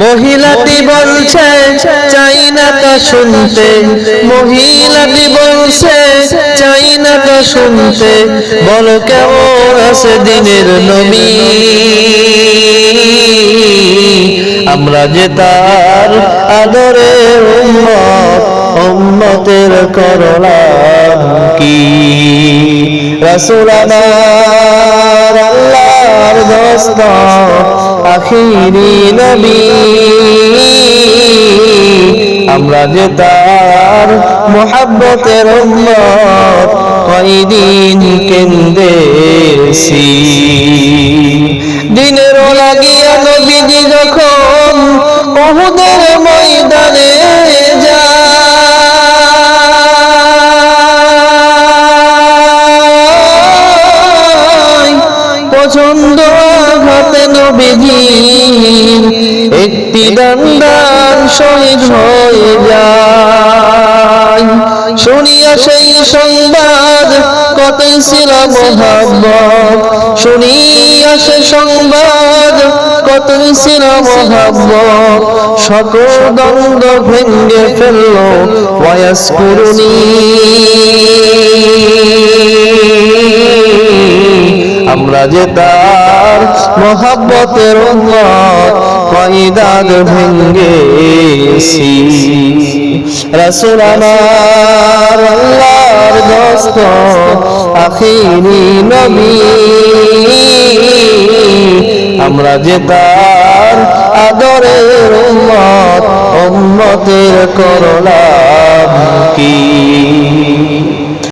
মহিলাটি বলছে চাই না তা শুনতে, মহিলাটি বলছে চাই না তা শুনতে, বলো কেমন আছে দিনের নবী। আমরা যে তার আদরের উম্মত, উম্মতের করলাম কি। রাসূল আমার আল্লাহর দোস্ত, আখিরি নবী, আমরা যে তার মুহাব্বতের উম্মত, কয়দিন কেন্দেছি। দিনের লাগিয়া নবীজি যখন উহুদের ময়দানে যায়, প্রচন্ড আঘাতে নবীজির একটি দান্দান শহীদ হয়ে যায়। শুনিয়া সেই সংবাদ কতই ছিল মহব্বত, শুনিয়া সে সংবাদ কতই ছিল মহব্বত, সকল দ্বন্দ্ব ভেঙ্গে ফেলল ওয়ায়াসকুরুনি। আমরা যে তার মহব্বতের উম্মত, কয়দাদ ভেঙ্গেছি। রাসূল আমার আল্লাহর দোস্ত, আখিরি নবী, আমরা যে তার আদরের উম্মত, উম্মতের করলাম কি।